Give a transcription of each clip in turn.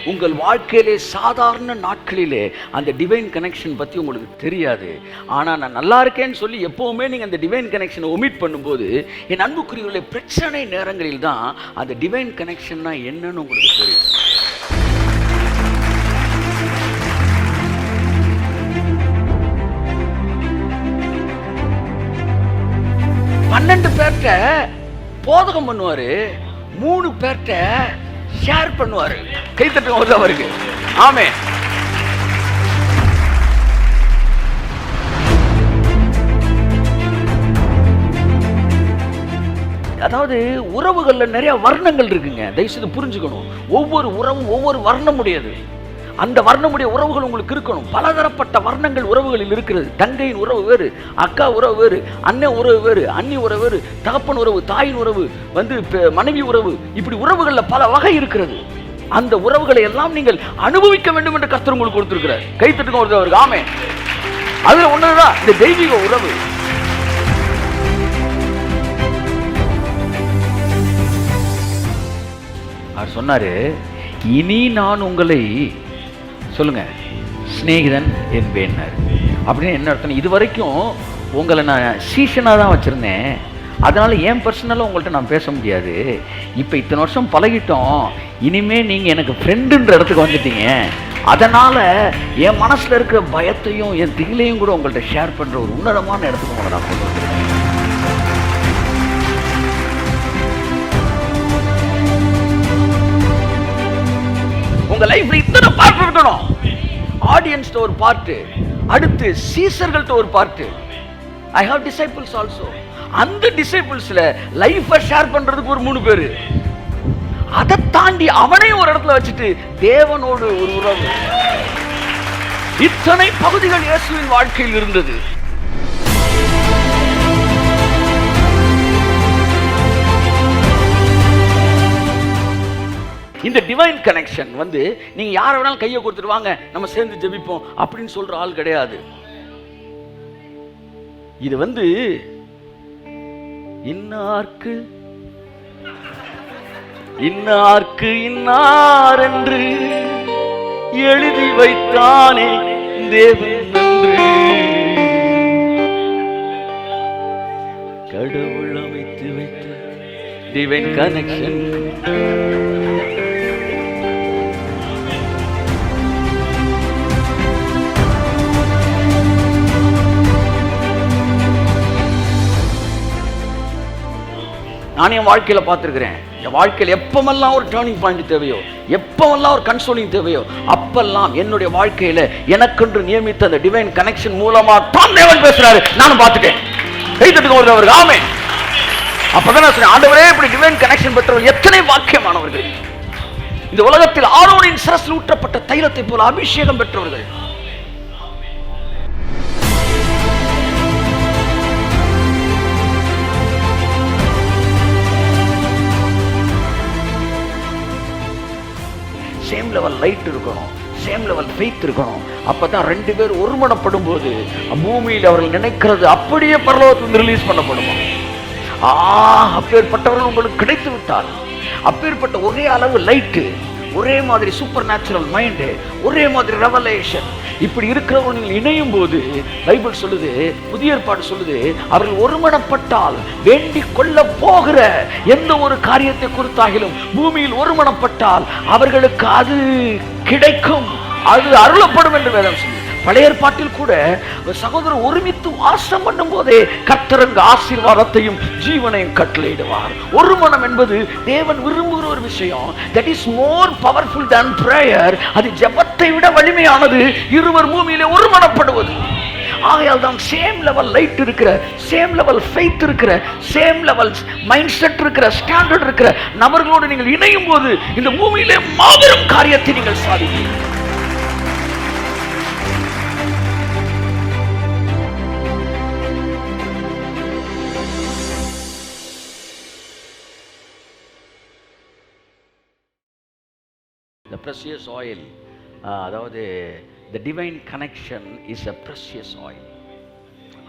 உங்கள் வாழ்க்கையிலே சாதாரண நாட்களிலே அந்த டிவைன் கனெக்ஷன் பற்றி உங்களுக்கு தெரியாது. ஆனால் நான் நல்லா இருக்கேன்னு சொல்லி எப்போவுமே நீங்கள் அந்த டிவைன் கனெக்ஷனை ஒமிட் பண்ணும்போது, என் அன்புக்குரியவர்களே, பிரச்சனை நேரங்களில் தான் அந்த டிவைன் கனெக்ஷன்னா என்னன்னு உங்களுக்கு தெரியும். பன்னெண்டு பேர்கிட்ட போதகம் பண்ணுவாரு, 3 பேர்கிட்ட ஷேர் பண்ணுவாரு. கைத்தட்டு போது அவருக்கு. ஆமென். அதாவது உறவுகள்ல நிறைய வர்ணங்கள் இருக்குங்க. தயவுசெய்து புரிஞ்சுக்கணும். ஒவ்வொரு உறவும் ஒவ்வொரு வர்ணம் உடையது. அந்த வர்ணமுடைய உறவுகள் உங்களுக்கு இருக்கணும். பலதரப்பட்ட வர்ணங்கள் உறவுகளில் இருக்கிறது. தங்கையின் உறவு வேறு, அக்கா உறவு வேறு, அண்ணன் உறவு வேறு, அண்ணி உறவு வேறு, தகப்பன் உறவு, தாயின் உறவு, மனைவி உறவு, இப்படி உறவுகள்ல பல வகை இருக்கிறது. அந்த உறவுகளை எல்லாம் நீங்கள் அனுபவிக்க வேண்டும் என்று கர்த்தர் உங்களுக்கு கொடுத்திருக்கிறார். கைத்தட்டுங்க ஒருத்தவருக்கு. ஆமென். அதுல ஒண்ணுதான் இந்த தெய்வீக உறவு. அவர் சொன்னாரு, இனி நான் உங்களை சொல்லுங்க சிநேகிதன் என்பேன். அப்படின்னு என்ன அர்த்தம்? இது வரைக்கும் உங்களை நான் சீசனாக தான் வச்சுருந்தேன், அதனால் ஏன் பர்சனலாக உங்கள்கிட்ட நான் பேச முடியாது. இப்போ இத்தனை வருஷம் பழகிட்டோம், இனிமேல் நீங்கள் எனக்கு ஃப்ரெண்டுன்ற இடத்துக்கு வந்துட்டீங்க. அதனால் என் மனசில் இருக்கிற பயத்தையும் என் திகிலையும் கூட உங்கள்கிட்ட ஷேர் பண்ணுற ஒரு உன்னதமான இடத்துக்கு உங்களை நான் கொண்டு வந்துருக்கேன். உங்க லைஃப்ல இத்தனை பார்ட் இருக்கணும். ஆடியன்ஸ்ட ஒரு பார்ட், அடுத்து சீசர்கள்ட்ட ஒரு part. I have disciples also. அந்த டிசைபிள்ஸ்ல லைஃபை ஷேர் பண்றதுக்கு ஒரு 3 பேரு. அதை தாண்டி அவனையும் ஒரு இடத்துல வச்சுட்டு தேவனோடு ஒரு உறவு. இத்தனை பகுதிகள் இயேசுவின் வாழ்க்கையில் இருந்தது. இந்த டிவைன் கனெக்ஷன் நீங்க யாரை வேணாலும் கையை கொடுத்துட்டு வாங்க நம்ம சேர்ந்து ஜெபிப்போம் அப்படின்னு சொல்ற ஆள் கிடையாது. இது இன்னார்க்கு இன்னார் என்று எழுதி வைத்தானே தேவன் என்று கடவுள் அமைத்து வைத்த டிவைன் கனெக்ஷன். நான் என் வாழ்க்கையில் பார்த்துருக்கிறேன். என் வாழ்க்கையில் எப்பமெல்லாம் ஒரு டேர்னிங் பாயிண்ட் தேவையோ, எப்பமெல்லாம் ஒரு கன்சோலிங் தேவையோ, அப்பெல்லாம் என்னுடைய வாழ்க்கையில் எனக்கென்று நியமித்த அந்த டிவைன் கனெக்ஷன் மூலமா தான் தேவன் பேசுறாரு. நானும் பார்த்துட்டேன். கைத்தட்டுங்க அவருக்கு. ஆமென். அப்பதான் நான் சொன்னேன், ஆண்டவரே இப்படி டிவைன் கனெக்ஷன் பெற்றவர்கள் எத்தனை வாக்கியமானவர்கள். இந்த உலகத்தில் ஆரோனின் சிரசில் ஊற்றப்பட்ட தைலத்தை போல அபிஷேகம் பெற்றவர்கள். சேம் லெவல் லைட் இருக்கணும், சேம் லெவல் ஃபெய்த் இருக்கணும். அப்பதான் 2 பேர் ஒருமனப்படும் போது பூமியில் அவர்கள் நினைக்கிறது அப்படியே பரலோகத்தில் ரிலீஸ் பண்ணப்படுமா. அப்பேற்பட்டவர்கள் உங்களுக்கு கிடைத்து விட்டால், அப்பேற்பட்ட ஒரே அளவு லைட்டு, ஒரே மாதிரி சூப்பர் நேச்சுரல் மைண்டு, ஒரே மாதிரி ரெவலேஷன், இப்படி இருக்கிறவங்க நீங்கள் இணையும் போது பைபிள் சொல்லுது, புதிய ஏற்பாடு சொல்லுது, அவர்கள் ஒருமனப்பட்டால் வேண்டிக் கொள்ள போகிற எந்த ஒரு காரியத்தை குறித்தாகிலும் பூமியில் ஒருமனப்பட்டால் அவர்களுக்கு அது கிடைக்கும், அது அருளப்படும் என்று வேதம் சொல்லுது. பழைய ஏற்பாட்டில் கூட சகோதரர் ஒருமித்து வாசம் பண்ணும் போதே கர்த்தர் ஆசீர்வாதத்தையும் ஜீவனையும் கட்டளையிடுவார். ஒரு மனம் என்பது தேவன் விரும்புகிற ஒரு விஷயம். that is more powerful than prayer. அது ஜெபத்தை விட வலிமையானது. இருவர் பூமியிலே ஒருமனப்படுவது. ஆகையால் தான் சேம் லெவல் லைட் இருக்கிற, சேம் லெவல் ஃபெய்த் இருக்கிற, சேம் லெவல் மைண்ட் செட் இருக்கிற, ஸ்டாண்டர்ட் இருக்கிற நபர்களோடு நீங்கள் இணையும் போது இந்த பூமியிலே மாபெரும் காரியத்தை நீங்கள் சாதிப்பீர்கள். The precious oil, அதாவது the divine connection is a precious oil.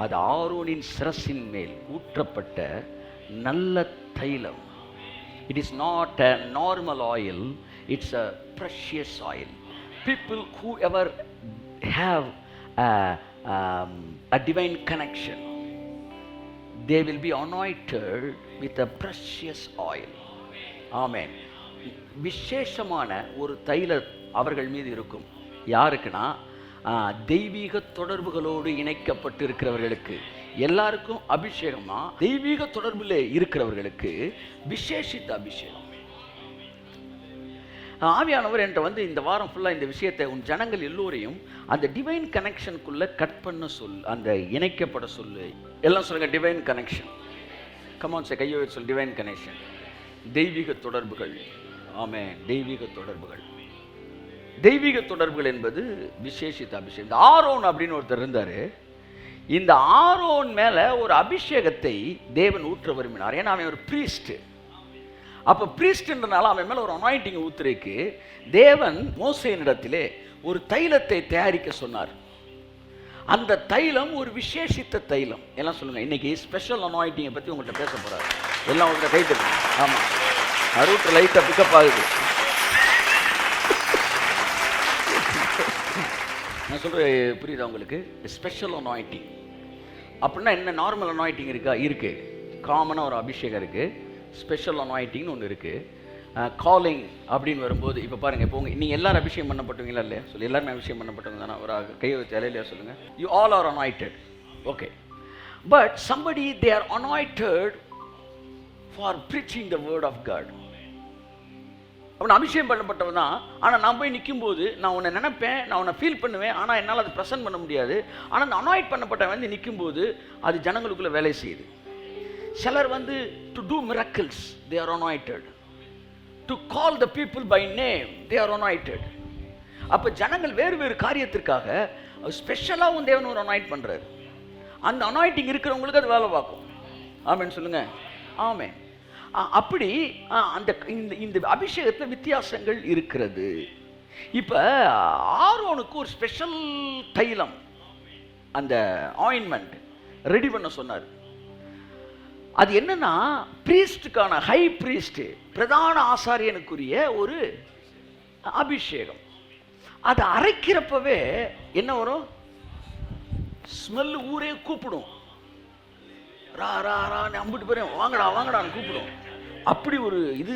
அது ஆரோனின் சிரசின் மேல் ஊற்றப்பட்ட நல்ல தைலம். It is not a normal oil, It's a precious oil. People who ever have a divine connection, they will be anointed with a precious oil. Amen. விசேஷமான ஒரு தைலம் அவர்கள் மீது இருக்கும். யாருக்குன்னா தெய்வீக தொடர்புகளோடு இணைக்கப்பட்டு இருக்கிறவர்களுக்கு எல்லாருக்கும் அபிஷேகமா, தெய்வீக தொடர்பில் இருக்கிறவர்களுக்கு விசேஷித்த அபிஷேகம். ஆவியானவர் என்கிட்ட இந்த வாரம் ஃபுல்லாக இந்த விஷயத்தை உன் ஜனங்கள் எல்லோரையும் அந்த டிவைன் கனெக்ஷனுக்குள்ளே கட் பண்ண அந்த இணைக்கப்பட சொல்லு. எல்லாம் சொல்லுங்க, டிவைன் கனெக்ஷன். கமான் சே, கையோ சொல், டிவைன் கனெக்ஷன், தெய்வீக தொடர்புகள். ஆமென். தெய்வீக தொடர்புகள், தெய்வீக தொடர்புகள் என்பது விசேஷித்த அபிஷேகம். இந்த ஆரோன் அப்படின்னு ஒருத்தர் இருந்தார். இந்த ஆரோன் மேலே ஒரு அபிஷேகத்தை தேவன் ஊற்ற விரும்பினார். ஏன்னா அவன் ஒரு ப்ரீஸ்ட். அப்போ ப்ரீஸ்ட்ன்றனால அவன் மேலே ஒரு அனாயிண்டிங் ஊத்துறதுக்கு தேவன் மோசேயினிடத்திலே ஒரு தைலத்தை தயாரிக்க சொன்னார். அந்த தைலம் ஒரு விசேஷித்த தைலம். எல்லாம் சொல்லுங்கள், இன்னைக்கு ஸ்பெஷல் அனாயிண்டிங்கை பற்றி உங்கள்கிட்ட பேச போகிறார். எல்லாம் உங்கள்கிட்ட கை தட்டு. ஆமாம், ரூட்டில் லைட்டாக பிக்கப் ஆகுது. நான் சொல்கிறேன், புரியுதா உங்களுக்கு? ஸ்பெஷல் அனாயிண்டிங் அப்படின்னா என்ன? நார்மல் அனாயிண்டிங் இருக்கா? இருக்குது. காமனாக ஒரு அபிஷேகம் இருக்குது. ஸ்பெஷல் அனாயிண்டிங்னு ஒன்று இருக்குது. காலிங் அப்படின்னு வரும்போது, இப்போ பாருங்கள், இப்போ நீங்கள் எல்லாரும் அபிஷேகம் பண்ணப்பட்டவங்களா இல்லையா? சொல்லி எல்லாருமே அபிஷேகம் பண்ணப்பட்டவங்க தானே? ஒரு கையை வச்சு இலையிலையா சொல்லுங்கள். You all are anointed. Okay, but somebody they are anointed for preaching the word of God. அவனை அபிஷேகம் பண்ணப்பட்டவன் தான். ஆனால் நான் போய் நிற்கும்போது நான் உன்னை நினைப்பேன், நான் உன்னை ஃபீல் பண்ணுவேன், ஆனால் என்னால் அதை ப்ரெசென்ட் பண்ண முடியாது. ஆனால் அந்த அனாயிண்ட் பண்ணப்பட்டவன் நிற்கும்போது அது ஜனங்களுக்குள்ளே வேலை செய்யுது. சிலர் to do miracles, they are anointed. To call the people by name, they are anointed. அப்போ ஜனங்கள் வேறு வேறு காரியத்திற்காக ஸ்பெஷலாகவும் தேவன் ஒரு அனாயிண்ட் பண்ணுறாரு. அந்த அனாயிண்டிங் இருக்கிறவங்களுக்கு அது வேலை பார்க்கும். ஆமேன்னு சொல்லுங்கள். ஆமேன். அப்படி அந்த இந்த அபிஷேகத்தில் வித்தியாசங்கள் இருக்கிறது. இப்போ ஆரோனுக்கு ஒரு ஸ்பெஷல் தைலம், அந்த ஆயின்மெண்ட் ரெடி பண்ண சொன்னார். அது என்னன்னா, பிரீஸ்டுக்கான, ஹை பிரீஸ்ட், பிரதான ஆசாரியனுக்குரிய ஒரு அபிஷேகம். அதை அரைக்கிறப்பவே என்ன வரும்? ஸ்மெல்லு ஊரே கூப்பிடும். ரா ரா ரான்னு அம்பிட்டு போகிறேன், வாங்கடா வாங்கடான்னு கூப்பிடும். அப்படி ஒரு இது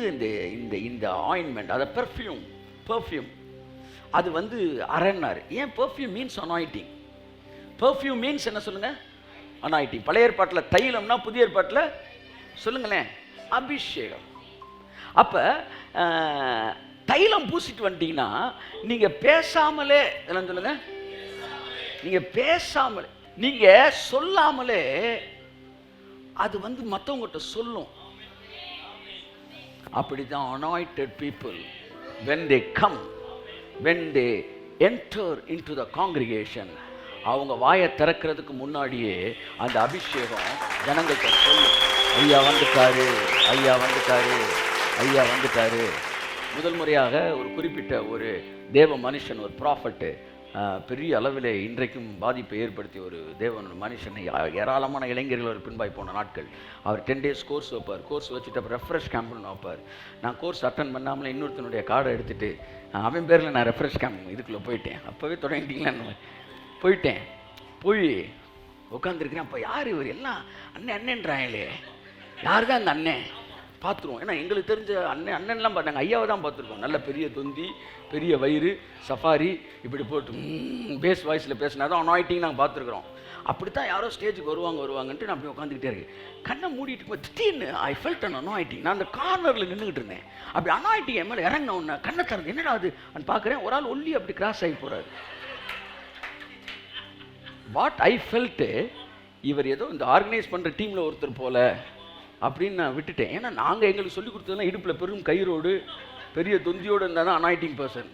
இந்த ஆயின்மெண்ட், அதை பெர்ஃப்யூம் அது அரன்னார். ஏன்? Perfume means anointing. Perfume means என்ன சொல்லுங்க? அனாயிண்டிங். பழைய ஏற்பாட்டில் தைலம்னா, புதிய ஏற்பாட்டில் சொல்லுங்களேன், அபிஷேகம். அப்போ தைலம் பூசிட்டு வந்துட்டீங்கன்னா நீங்கள் பேசாமலே, என்ன சொல்லுங்க, நீங்கள் பேசாமலே, நீங்கள் சொல்லாமலே அது மற்றவங்ககிட்ட சொல்லும். அப்படிதான் anointed people, when they come, when they enter into the congregation, அவங்க வாயை திறக்கிறதுக்கு முன்னாடியே அந்த அபிஷேகம் ஜனங்கள்கிட்ட சொல்லும். ஐயா வந்துட்டாரு, ஐயா வந்துட்டாரு, ஐயா வந்துட்டாரு. முதல் முறையாக ஒரு குறிப்பிட்ட ஒரு தேவ மனுஷன், ஒரு ப்ராஃபட்டு, பெரிய அளவில் இன்றைக்கும் பாதிப்பை ஏற்படுத்திய ஒரு தேவன் மனுஷனை, ஏராளமான இளைஞர்கள் ஒரு பின்பாய் போன நாட்கள். அவர் 10 days கோர்ஸ் வைப்பார். கோர்ஸ் வச்சுட்டு அப்புறம் ரெஃப்ரெஷ் கேம்ப்னு வைப்பார். நான் கோர்ஸ் அட்டன் பண்ணாமல் இன்னொருத்தனுடைய கார்டை எடுத்துகிட்டு அவன் பேரில் நான் ரெஃப்ரெஷ் கேம்ப் இதுக்குள்ளே போயிட்டேன். அப்போவே தொடங்கிட்டீங்களான்னு போயிட்டேன். போய் உட்காந்துருக்கிறேன். அப்போ யார் இவர்? எல்லாம் அண்ணன்றாங்களே, யார் தான் அந்த அண்ணன்? பார்த்துருவோம். ஏன்னா எங்களுக்கு தெரிஞ்ச அண்ணன்லாம் பார்த்தாங்க, ஐயாவை தான் பார்த்துருக்கோம். நல்ல பெரிய தொந்தி, பெரிய வயிறு, சஃபாரி, இப்படி போட்டு பேஸ் வாய்ஸில் பேசினா தான் அனாயிட்டிங் நாங்கள் பார்த்துருக்குறோம். அப்படித்தான் யாரோ ஸ்டேஜுக்கு வருவாங்கன்ட்டு நான் அப்படி உட்காந்துக்கிட்டே இருக்கேன். கண்ணை மூடிட்டு போய் திடீர்னு ஐ ஃபெல்ட் அன் அனாயிட்டிங். நான் அந்த கார்னரில் நின்றுக்கிட்டு இருந்தேன். அப்படி அனாயிட்டிங் என் மேலே இறங்கின ஒன்று கண்ணை திறந்து என்னடா அது பார்க்குறேன். ஒரு ஆள் ஒல்லி அப்படி கிராஸ் ஆகி போகிறாரு. வாட் ஐ ஃபெல்ட்டு, இவர் ஏதோ இந்த ஆர்கனைஸ் பண்ணுற டீமில் ஒருத்தர் போல அப்படின்னு நான் விட்டுட்டேன். ஏன்னா நாங்கள் எங்களுக்கு சொல்லிக் கொடுத்ததுலாம் இடுப்பில் பெரும் கயிறோடு பெரிய தொந்தியோடு இருந்தால் தான் அனாயிட்டிங் பர்சன்.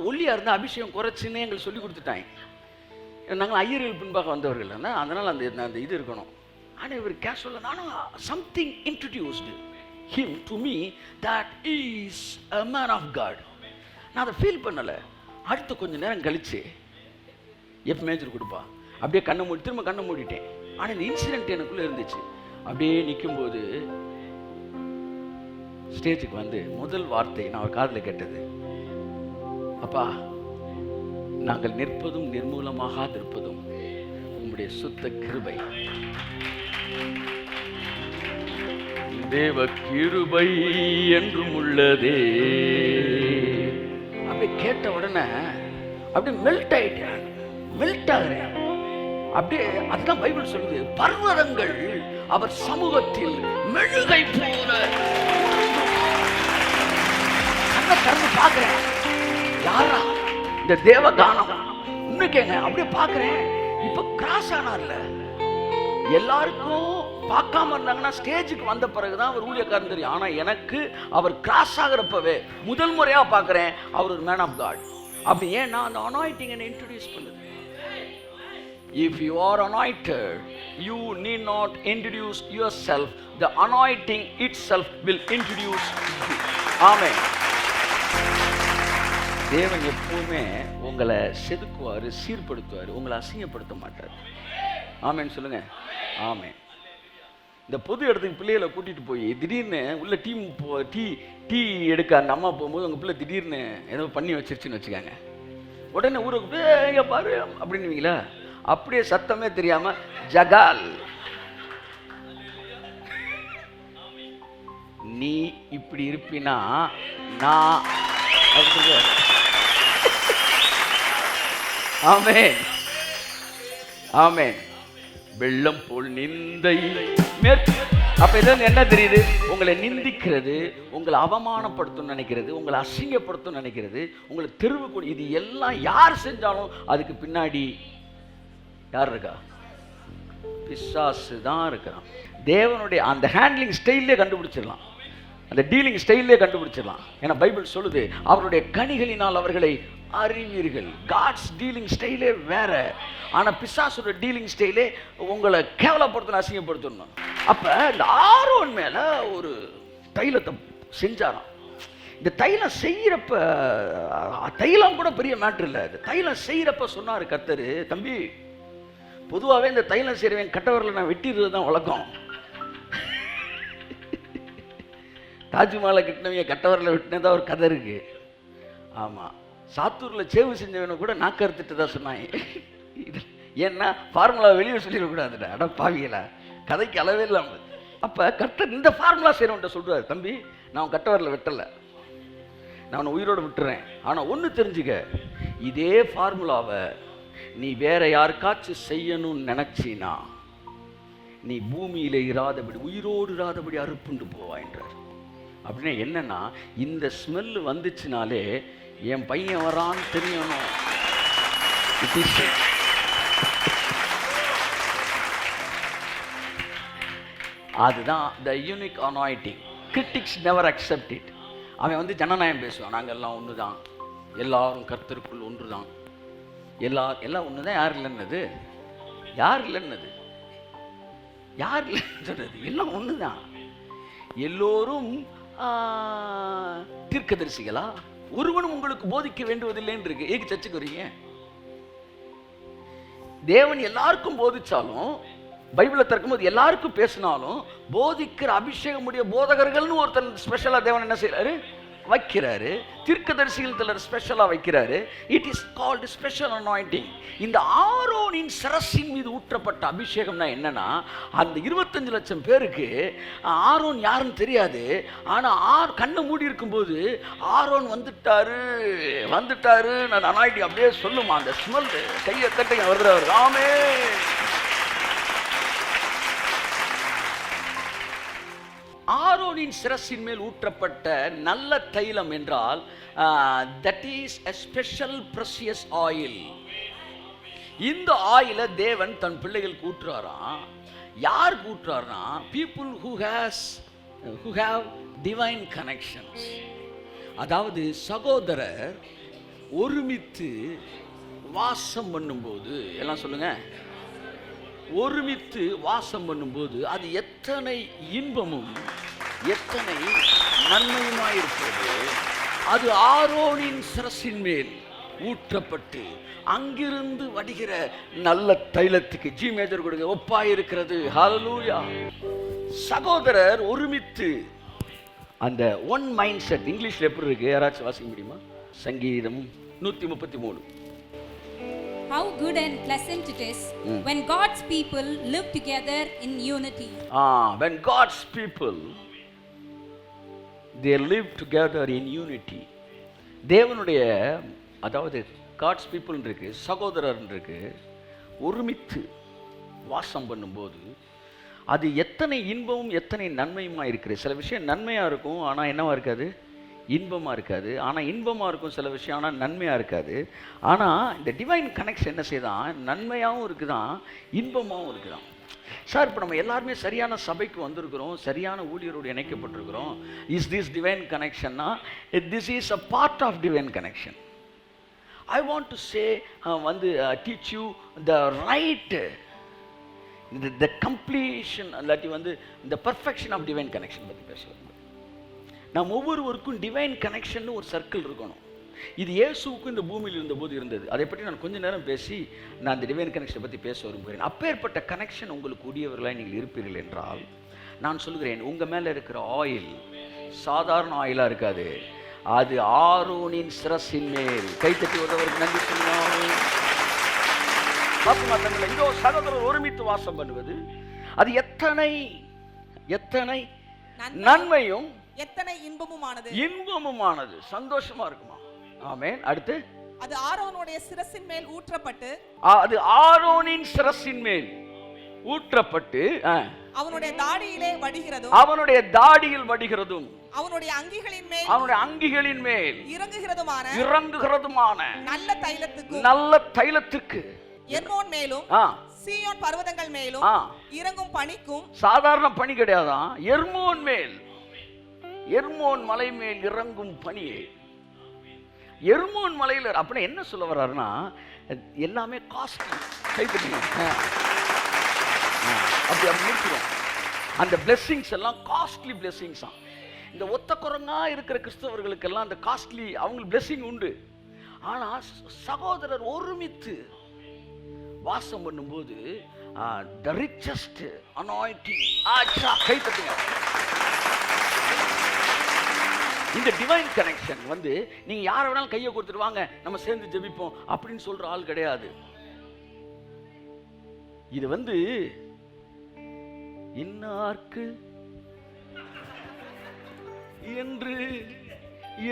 ஒல்லியாக இருந்தால் அபிஷேகம் குறைச்சின்னு எங்களுக்கு சொல்லி கொடுத்துட்டாங்க. நாங்கள் ஐயர்கள் பின்பாக வந்தவர்கள், அதனால் அந்த இது இருக்கணும். ஆனால் இவர் கேஷுவலாக, நானும் something introduced him to me that is a man of God. நான் அதை ஃபீல் பண்ணலை. அடுத்த கொஞ்சம் நேரம் கழித்து எஃப் மேஜர் கொடுப்பா, அப்படியே கண்ணை மூடி திரும்ப கண்ணை மூடிட்டேன். ஆனால் இந்த இன்சிடென்ட் எனக்குள்ளே இருந்துச்சு. அப்படியே நிற்கும்போது ஸ்டேஜுக்கு வந்து முதல் வார்த்தை நான் ஒரு காதில் கேட்டது, அப்பா, நாங்கள் நிற்பதும் நிர்மூலமாகாதிருப்பதும் உம்முடைய சுத்த கிருபை, தேவ கிருபை என்றும் உள்ளதே. அப்படி கேட்ட உடனே அப்படியே மெல்ட் ஆயிட்டேன், மெல்ட் ஆகிறேன். அப்படியே அதுதான் பைபிள் சொல்லுது, பர்வதங்கள் அவர் சமூகத்தில் மெழுகை போல. கண்ணை பார்க்கிறேன், யாரா இந்த தேவகானம் இன்னைக்குங்க அப்படியே பார்க்கிறேன். இப்ப கிராஸ் ஆனார்ல, எல்லாருக்கும் பார்க்காம இருந்தாங்கன்னா ஸ்டேஜுக்கு வந்த பிறகுதான் அவர் ஊழியக்காரன் தெரியும். ஆனா எனக்கு அவர் கிராஸ் ஆகிறப்பவே முதல் முறையா பார்க்கிறேன் அவர் ஒரு மேன் ஆஃப் காட். அப்படி ஏன்னா அந்த அனாயிண்டிங் என்னை இன்ட்ரோடியூஸ் பண்ணுது. If you are anointed, you need not introduce yourself. The anointing itself will introduce you. Amen. தேவன் எப்பவுமே உங்களை செதுக்குவார், சீர்படுத்துவார், உங்களை அசிங்கப்படுத்த மாட்டார். ஆமேன்னு சொல்லுங்க. ஆமேன். இந்த பொது இடத்துக்கு பிள்ளைகளை கூட்டிட்டு போய் திடீர்னு உள்ள டீ எடுக்க அந்த அம்மா போகும்போது உங்க பிள்ளை திடீர்னு ஏதோ பண்ணி வச்சிருச்சுன்னு வச்சுக்காங்க, உடனே ஊருக்கு எங்க பாரு அப்படின்னுவீங்களா? அப்படியே சத்தமே தெரியாம ஜகால், நீ இப்படி இருப்பினா நான். ஆமென், ஆமென். வெள்ளம் போல் நிந்தை மேற்கு. அப்ப இதில் என்ன தெரியுது? உங்களை நிந்திக்கிறது, உங்களை அவமானப்படுத்தும் நினைக்கிறது, உங்களை அசிங்கப்படுத்தும் நினைக்கிறது, உங்களை தெருவு கூட, இது எல்லாம் யார் செஞ்சாலும் அதுக்கு பின்னாடி யார் இருக்கா? பிசாசு தான் இருக்கிறான். தேவனுடைய அந்த ஹேண்ட்லிங் ஸ்டைல்லே கண்டுபிடிச்சிடலாம், அந்த டீலிங் ஸ்டைல்லே கண்டுபிடிச்சிடலாம். ஏன்னா பைபிள் சொல்லுது, அவருடைய கனிகளினால் அவர்களை அறிவீர்கள். காட்ஸ் டீலிங் ஸ்டைலே வேற, ஆனா பிசாசுடைய டீலிங் ஸ்டைலே உங்களை கேவலப்படுத்தணும், அசிங்கப்படுத்தணும். அப்ப இந்த ஆரோன் மேல ஒரு தைலத்தை செஞ்சாராம். இந்த தைலம் செய்யறப்ப, தைலம் கூட பெரிய மேட்ரு இல்லை, இந்த தைலம் செய்யறப்ப சொன்னாரு கர்த்தரு, தம்பி, பொதுவாகவே இந்த தைலம் செய்கிறவன் கட்டவரில் நான் வெட்டிடுறது தான் வழக்கம். தாஜ்மஹாலை கட்டினவங்க கட்டவரில் வெட்டினதா ஒரு கதை இருக்கு. ஆமாம், சாத்தூரில் சேவு செஞ்சவனை கூட நாக்கறுத்துட்டு தான் சொன்னாங்க. ஏன்னா ஃபார்முலா வெளியே சொல்லிடக்கூடாதுடா, அட பாவிகளா, கதைக்கு அளவே இல்லாமல். அப்போ கர்த்தர் இந்த ஃபார்முலா செய்கிறவன்ட்ட சொல்கிறார், தம்பி, நான் கட்டவரில் வெட்டலை, நான் அவனை உயிரோடு விட்டுறேன். ஆனால் ஒன்று தெரிஞ்சுக்க, இதே ஃபார்முலாவை நீ வேற யாருக்காச்சும் செய்யணும்னு நினைச்சினா நீ பூமியில இராதபடி, உயிரோடு இராதபடி அறுப்புண்டு போவாயின்றார். அப்படின்னா என்னன்னா, இந்த ஸ்மெல் வந்துச்சுனாலே என் பையன் வரான்னு தெரியணும். அதுதான் the unique anointing. Critics never accept it. அவன் வந்து ஜனநாயகம் பேசுவான், நாங்கள் எல்லாம் ஒன்று தான், எல்லாரும் கர்த்தருக்குள் ஒன்று தான், எல்லாம் ஒன்று தான். யார் இல்லைன்னது? யார் இல்லைன்னது? யார் இல்லைன்னு சொன்னது? எல்லாம் ஒன்று தான். எல்லோரும் தீர்க்கதரிசிகளா? ஒருவனும் உங்களுக்கு போதிக்க வேண்டுவதில்லைன்னு இருக்கு. ஏக்கு சர்ச்சுக்கு வரீங்க? தேவன் எல்லாருக்கும் போதிச்சாலும், பைபிளை திறக்கும்போது எல்லாருக்கும் பேசினாலும், போதிக்கிற அபிஷேகம் உடைய போதகர்கள்னு ஒருத்தன் ஸ்பெஷலா தேவன் என்ன செய்யறாரு? வைக்கிறாரு. தீர்க்கதரிசிகள் சிலர் ஸ்பெஷலா வைக்கிறாரு. It is called special anointing. இந்த ஆரோனின் சிரசின் மீது ஊற்றப்பட்ட அபிஷேகம்னா என்னன்னா, அந்த 25 லட்சம் பேருக்கு ஆரோன் யாருன்னு தெரியாது. ஆனா கண்ணை மூடி இருக்கும்போது ஆரோன் வந்துட்டாரு வந்துட்டாரு அந்த அனாயிண்டிங் அப்படியே சொல்லுமா, அந்த ஸ்மெல் கையை தட்டை வருகிறார். ஆமென். ஆரோனின் சிரசின் மேல் ஊற்றப்பட்ட நல்ல தைலம் என்றால் that is a special precious oil. இந்த ஆயிலை தேவன் தன் பிள்ளைகளுக்கு ஊற்றுறாராம். யார் ஊற்றுறாருன்னா, people who have divine connections. அதாவது சகோதரர் ஒருமித்து வாசம் பண்ணும்போது, எல்லாம் சொல்லுங்க, ஒருமித்து வாசம் பண்ணும்போது அது எத்தனை இன்பமும் எத்தனை நன்மையுமாயிருக்கிறது. அது ஆரோனின் சிரசின் மேல் ஊற்றப்பட்டு அங்கிருந்து வடிகிற நல்ல தைலத்துக்கு ஜி மேஜர் கொடுங்க ஒப்பாயிருக்கிறது. ஹல்லேலூயா. சகோதரர் ஒருமித்து அந்த ஒன் மைண்ட் செட் இங்கிலீஷ்ல எப்படி இருக்கு? யாராச்சும் வாசிக்க முடியுமா? சங்கீதம் 133. How good and pleasant it is when God's people live together in unity. When God's people they live together in unity. தேவனுடைய, அதாவது காட்ஸ் பீப்புள் இருக்கு, சகோதரர் இருக்கு, ஒருமித்து வாசம் பண்ணும்போது அது எத்தனை இன்பமும் எத்தனை நன்மையுமா இருக்குது. சில விஷயம் நன்மையாக இருக்கும், ஆனால் என்னவா இருக்காது? இன்பமாக இருக்காது. ஆனால் இன்பமாக இருக்கும் சில விஷயம், ஆனால் நன்மையாக இருக்காது. ஆனால் இந்த டிவைன் கனெக்ஷன் என்ன செய்தான்? நன்மையாகவும் இருக்குதான், இன்பமாகவும் இருக்குதான். சார், இப்போ நம்ம எல்லாருமே சரியான சபைக்கு வந்திருக்கிறோம், சரியான ஊழியரோடு இணைக்கப்பட்டிருக்கிறோம். இஸ் திஸ் டிவைன் கனெக்ஷன்னா? This is a part of divine connection. I want to say teach you the right, the completion, அல்லாட்டி the perfection of divine connection பற்றி பேசுவோம். நாம் ஒவ்வொருவருக்கும் டிவைன் கனெக்ஷன் ஒரு சர்க்கிள் இருக்கணும். இது இயேசுவுக்கும் இந்த பூமியில் இருந்தபோது இருந்தது. அதை பற்றி நான் கொஞ்ச நேரம் பேசி நான் அந்த டிவைன் கனெக்ஷனை பற்றி பேச விரும்புகிறேன். அப்பேற்பட்ட கனெக்ஷன் உங்களுக்கு உரியவர்களாக நீங்கள் இருப்பீர்கள் என்றால் நான் சொல்கிறேன், உங்கள் மேலே இருக்கிற ஆயில் சாதாரண ஆயிலாக இருக்காது. அது ஆரோனின் சிரசின் மேல் கைத்தட்டி உதவருக்கு நன்றி சொல்லுங்கள். இதோ சகோதரர் ஒருமித்து வாசம் பண்ணுவது அது எத்தனை எத்தனை நன்மையும் எத்தனை இன்பமுமானது. இன்பமுமானது, சந்தோஷமா இருக்குமா? ஆமென். அடுத்து, அது ஆரோனுடைய சிரசின் மேல் ஊற்றப்பட்டு, அது ஆரோனின் சிரசின் மேல் ஊற்றப்பட்டு அவனுடைய தாடியிலே வடிகிறதும், அவனுடைய தாடியில் வடிகிறதும், அவனுடைய அங்கிகளின் மேல் இறங்குகிறதுமான நல்ல தைலத்துக்கு எர்மோன் மேலும் சீயோன் பர்வதங்கள் மேலும் இறங்கும் பனிக்கும், சாதாரண பனி கிடையாதான், எர்மோன் மேல், எர்மோன் மலை மேல் இறங்கும் பனியே. எர்மோன் மலையில் அப்படி என்ன சொல்ல வர்றாருன்னா, எல்லாமே காஸ்ட்லி. அப்படி முடிக்கிறோம். அந்த பிளெஸிங்ஸ் எல்லாம் காஸ்ட்லி பிளெஸிங்ஸ் தான். இந்த ஒத்த குரங்கா இருக்கிற கிறிஸ்தவர்களுக்கெல்லாம் அந்த காஸ்ட்லி அவங்களுக்கு பிளெஸிங் உண்டு. ஆனா சகோதரர் ஒருமித்து வாசம் பண்ணும்போது the richest anointing. கை தட்டுங்க. இந்த டிவைன் கனெக்ஷன் நீங்க யாரை வேணாலும் கையை கொடுத்துட்டு வாங்க நம்ம சேர்ந்து ஜெபிப்போம் அப்படின்னு சொல்ற ஆள் கிடையாது. இது இன்னார்க்கு என்று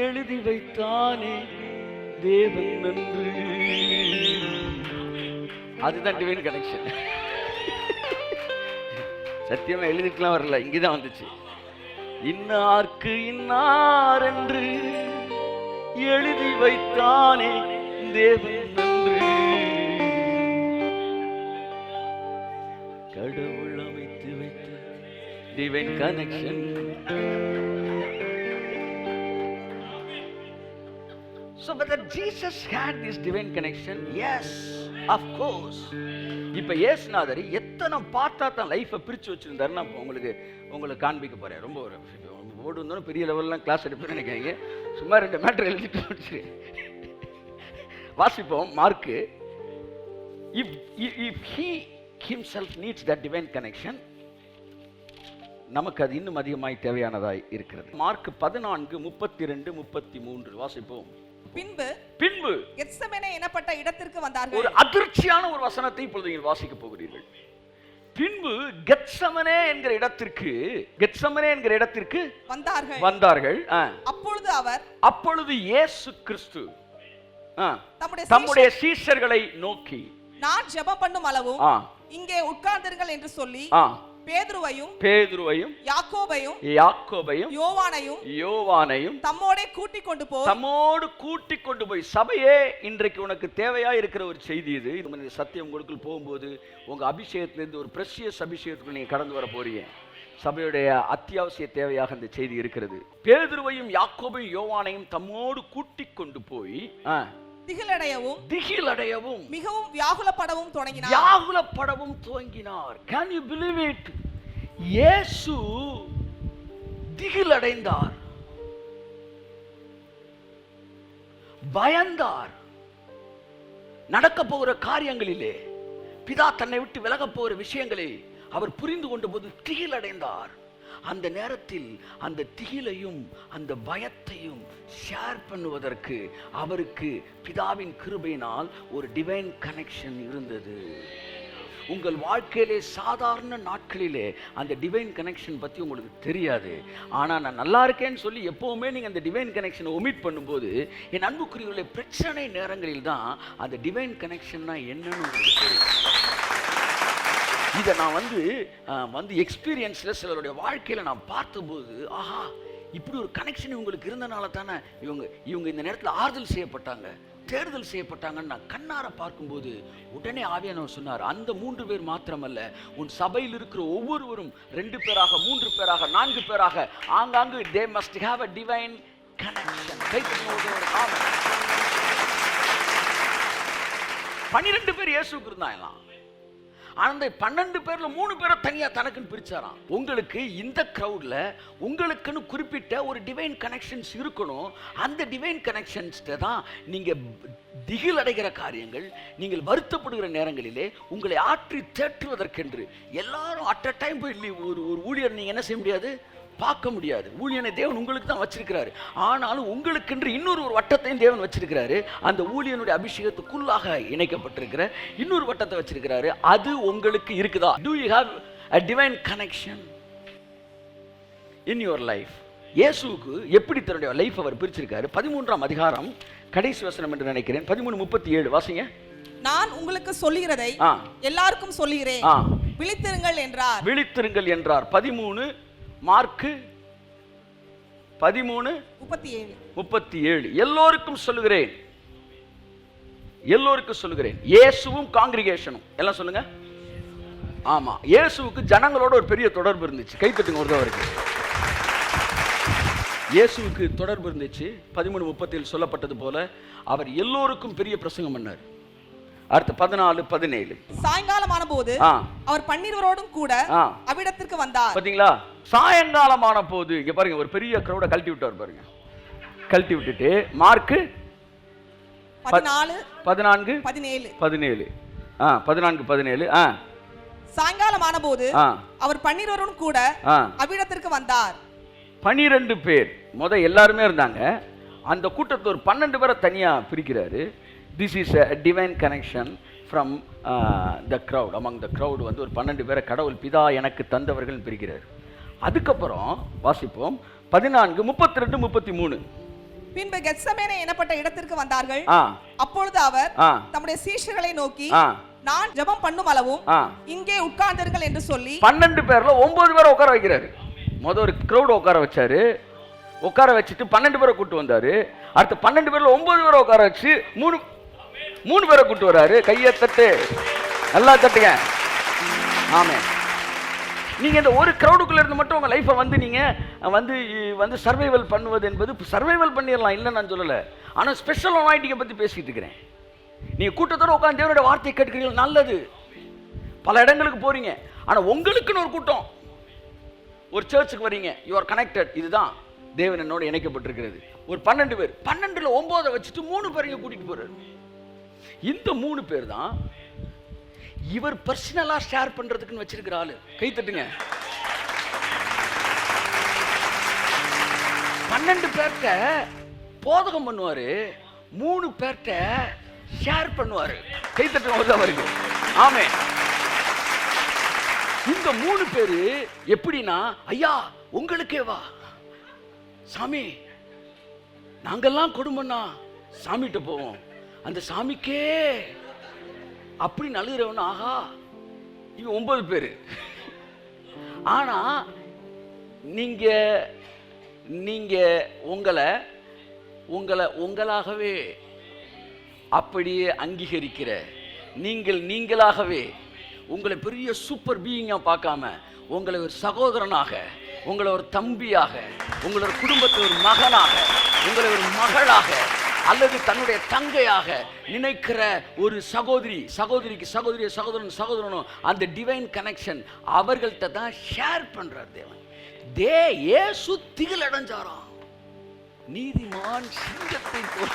எழுதி வைத்தானே தேவன் நன்று. அதுதான் டிவைன் கனெக்ஷன். சத்தியமா எழுதிக்கலாம் வரல, இங்கதான் வந்துச்சு. இன்னார்க்கு இன்னார் என்று எழுதி வைத்தானே தேவன் நன்று. கடவுள் அமைத்து வைத்த divine connection. So whether Jesus had this divine connection? Yes, of course. இப்ப இயேசுநாதர் எத்தனை பார்த்தா தான் லைஃபை பிரிச்சு வச்சிருந்தாரு. நான் உங்களுக்கு காண்பிக்க போறேன். ரொம்ப ஒரு ஓடு வந்தோம் பெரிய லெவல்லாம் கிளாஸ் எடுப்பேன்னு நினைக்கிறீங்க. சும்மா 2 மேட்டர் எழுதிட்டு வச்சு வாசிப்போம். Mark, if he himself needs that divine connection, நமக்கு அது இன்னும் அதிகமாய் தேவையானதாய் இருக்கிறது. மார்க் 14:32-33 வாசிப்போம். பின்பு கெத்செமனே எனப்பட்ட இடத்திற்கு வந்தார்கள். ஒரு அதிர்ச்சியான ஒரு வசனத்தை இப்பொழுது நீங்கள் வாசிக்க போகிறீர்கள். பின்பு கெத்செமனே என்கிற இடத்திற்கு வந்தார்கள். அப்பொழுது இயேசு கிறிஸ்து தம்முடைய சீஷர்களை நோக்கி, நான் ஜெபம் பண்ணும் அளவும் இங்கே உட்கார்ந்திருங்கள் என்று சொல்லி பேதுருவையும் யாக்கோபையும் யோவானையும் தம்மோடு கூட்டிக் கொண்டு போய் சபையே, இன்றைக்கு உனக்கு தேவையா இருக்கிற ஒரு செய்தி இது. இந்த சத்தியம் உங்களுக்குள் போகும்போது உங்க அபிஷேகத்திலிருந்து ஒரு பிரஷியஸ் அபிஷேகத்துக்குள் நீங்க கடந்து வர போறீங்க. சபையுடைய அத்தியாவசிய தேவையாக அந்த செய்தி இருக்கிறது. பேதுருவையும் யாக்கோபையும் யோவானையும் தம்மோடு கூட்டிக் கொண்டு போய் திகிலடையவும் மிகவும் வியாகுலப்படவும் துவங்கினார். Can you believe it? இயேசு திகிலடைந்தார், பயந்தார். நடக்க போகிற காரியங்களிலே, பிதா தன்னை விட்டு விலக போகிற விஷயங்களை அவர் புரிந்து கொண்ட போது திகிலடைந்தார். அந்த நேரத்தில் அந்த திகிலையும் அந்த பயத்தையும் ஷேர் பண்ணுவதற்கு அவருக்கு பிதாவின் கிருபையினால் ஒரு டிவைன் கனெக்ஷன் இருந்தது. உங்கள் வாழ்க்கையிலே சாதாரண நாட்களிலே அந்த டிவைன் கனெக்ஷன் பற்றி உங்களுக்கு தெரியாது. ஆனால் நான் நல்லா இருக்கேன்னு சொல்லி எப்போவுமே நீங்கள் அந்த டிவைன் கனெக்ஷனை ஒமிட் பண்ணும்போது, என் அன்புக்குரியவர்களே, பிரச்சனை நேரங்களில் தான் அந்த டிவைன் கனெக்ஷன்னா என்னன்னு உங்களுக்கு தெரியும். இதை நான் வந்து எக்ஸ்பீரியன்ஸில் சிலருடைய வாழ்க்கையில் நான் பார்த்தபோது, ஆஹா, இப்படி ஒரு கனெக்ஷன் உங்களுக்கு இருந்தனால தானே இவங்க இந்த நேரத்தில் ஆறுதல் செய்யப்பட்டாங்க, தேர்தல் செய்யப்பட்டாங்கன்னு நான் கண்ணார பார்க்கும்போது உடனே ஆவியானவர் சொன்னார், அந்த 3 பேர் மாத்திரமல்ல, உன் சபையில் இருக்கிற ஒவ்வொருவரும் 2 பேராக 3 பேராக 4 பேராக ஆங்காங்கு they must have a divine connection. 12 பேர் இயேசுவுக்கு இருந்தாங்களாம். அந்த 12 பேர்ல 3 பேரை தனியா தனக்குன்னு பிரிச்சாராம். உங்களுக்கு இந்த கிரவுட்ல உங்களுக்குன்னு குறிப்பிட்ட ஒரு டிவைன் கனெக்ஷன்ஸ் இருக்கணும். அந்த டிவைன் கனெக்ஷன்ஸ் தான் நீங்க திகில் அடைகிற காரியங்கள், நீங்கள் வருத்தப்படுகிற நேரங்களிலே உங்களை ஆற்றி தேற்றுவதற்கென்று எல்லாரும் அட் அ டைம் போய் ஒரு ஊழியர் நீங்க என்ன செய்ய முடியாது, பார்க்க முடியாது. ஊழியனை தேவன் உங்களுக்கு தான் வச்சிருக்கிறாரு. ஆனாலும் உங்களுக்கென்று இன்னொரு வட்டத்தையும் தேவன் வச்சிருக்கிறாரு. அந்த ஊழியனுடைய அபிஷேகத்துக்குள்ளாக இணைக்கப்பட்டிருக்கிற இன்னொரு வட்டத்தை வச்சிருக்கிறாரு. அது உங்களுக்கு இருக்குதா? Do you have a divine connection in your life? இயேசுவுக்கு எப்படி தன்னுடைய லைஃப் அவர் பிரிச்சிருக்காரு? 13ஆம் அதிகாரம் கடைசி வசனம் என்று நினைக்கிறேன், 13:37 வாசிங்க. நான் உங்களுக்கு சொல்லுகிறதை எல்லாருக்கும் சொல்லுகிறேன், விழித்திருங்கள் என்றார். விழித்திருங்கள் என்றார். 13 மார்க்கு 13:37 எல்லோருக்கும் சொல்லுகிறேன், எல்லோருக்கும் சொல்லுகிறேன். இயேசுவும் காங்கிரிகேஷனும் எல்லாம் சொல்லுங்க. ஆமா, இயேசுவுக்கு ஜனங்களோட ஒரு பெரிய தொடர்பு இருந்துச்சு. கைத்தட்டுங்க ஒருத்தவருக்கு. இயேசுவுக்கு தொடர்பு இருந்துச்சு. 13:37 சொல்லப்பட்டது போல அவர் எல்லோருக்கும் பெரிய பிரசங்கம் பண்ணார். அடுத்து 14:17 சாயங்காலமான போது அவர் 12 கூட அவ்விடத்திற்கு வந்தார். பாத்தீங்களா? சாயங்காலமான போது இங்க பாருங்க, ஒரு பெரிய கிரௌட கழட்டி விட்டார் பாருங்க. கழட்டி விட்டுட்டு மார்க்கு 14:17 சாயங்காலமான போது அவர் 12 கூட அவ்விடத்திற்கு வந்தார். 12 பேர் எல்லாருமே இருந்தாங்க. அந்த கூட்டத்தில் ஒரு 12 பேரை தனியா பிரிக்கிறாரு. This is a divine connection from the crowd. Among the crowd வந்து ஒரு 12 பேரை கடவுள் பிதா எனக்கு தந்தவர்கள் பிரிக்கிறார். அதுக்கப்புறம் வாசிப்போம் 14:32-33. பின்பு கெத்சமேனே எனப்பட்ட இடத்திற்கு வந்தார்கள். அப்பொழுது அவர் தம்முடைய சீஷர்களை நோக்கி, நான் ஜெபம் பண்ணும் அளவும் இங்கே உட்கார்ந்தீர்கள் என்று சொல்லி 12 பேர்ல 9 பேரை உட்கார வைக்கிறாரு. ஒரு கிரௌட உட்கார வச்சாரு. உட்கார வச்சுட்டு 12 பேரை கூட்டு வந்தாரு. அடுத்து 12 பேர்ல 9 பேரை உட்கார வச்சு 3 பேரை கூட்டு வராரு. கையை தட்டு, நல்லா தட்டுங்க. ஆமே. நீங்க இந்த ஒரு கிரௌடுக்குள்ள இருந்து மட்டும் உங்க லைஃபை வந்து நீங்க வந்து சர்வைவல் பண்ணுவது என்பது சர்வைவல் பண்ணிடலாம், இல்லை நான் சொல்லல. ஆனா ஸ்பெஷல் அனாயிண்டிங்கை பத்தி பேசிட்டு இருக்கிறேன். நீங்க கூட்டத்தோட உட்கார்ந்து தேவனுடைய வார்த்தையை கேட்கிறீர்கள், நல்லது. பல இடங்களுக்கு போறீங்க. ஆனா உங்களுக்குன்னு ஒரு கூட்டம், ஒரு சர்ச்சுக்கு வரீங்க, யூ ஆர் கனெக்டட். இதுதான் தேவன் என்னோட இணைக்கப்பட்டிருக்கிறது. ஒரு 12 பேர், 12ல 9 வச்சுட்டு 3 பேரையும் கூட்டிட்டு போறாரு. இந்த 3 பேர் தான் இவர் பர்சனலா ஷேர் பண்றதுக்குன்னு வச்சிருக்கிற ஆளு. கை தட்டுங்க. 12 பேர்ட்ட போதகம் பண்ணுவாரு, 3 பேர்ட்ட ஷேர் பண்ணுவாரு. கை தட்டுங்க அவருக்கு. ஆமே. இந்த 3 பேரு எப்படின்னா, ஐயா உங்களுக்கே வா சாமி, நாங்கெல்லாம் குடும்பம்னா சாமிகிட்ட போவோம், அந்த சாமிக்கே அப்படி அழுகிறவன். ஆஹா, இவங்க 9 பேரு. ஆனா நீங்க நீங்க உங்களை உங்களை உங்களாகவே அப்படியே அங்கீகரிக்கிற, நீங்களாகவே உங்களை பெரிய சூப்பர் பீயிங்கா பார்க்காம உங்களை ஒரு சகோதரனாக, உங்களை ஒரு தம்பியாக, உங்களோட குடும்பத்தில் ஒரு மகனாக, உங்களை ஒரு மகளாக அல்லது தன்னுடைய தங்கையாக நினைக்கிற ஒரு சகோதரிக்கு சகோதரனும் அந்த டிவைன் கனெக்ஷன் அவர்கள்ட்ட தான் ஷேர் பண்றார் தேவன். இயேசு திகில் அடைஞ்சாராம். நீதிமான் சிங்கத்தை போல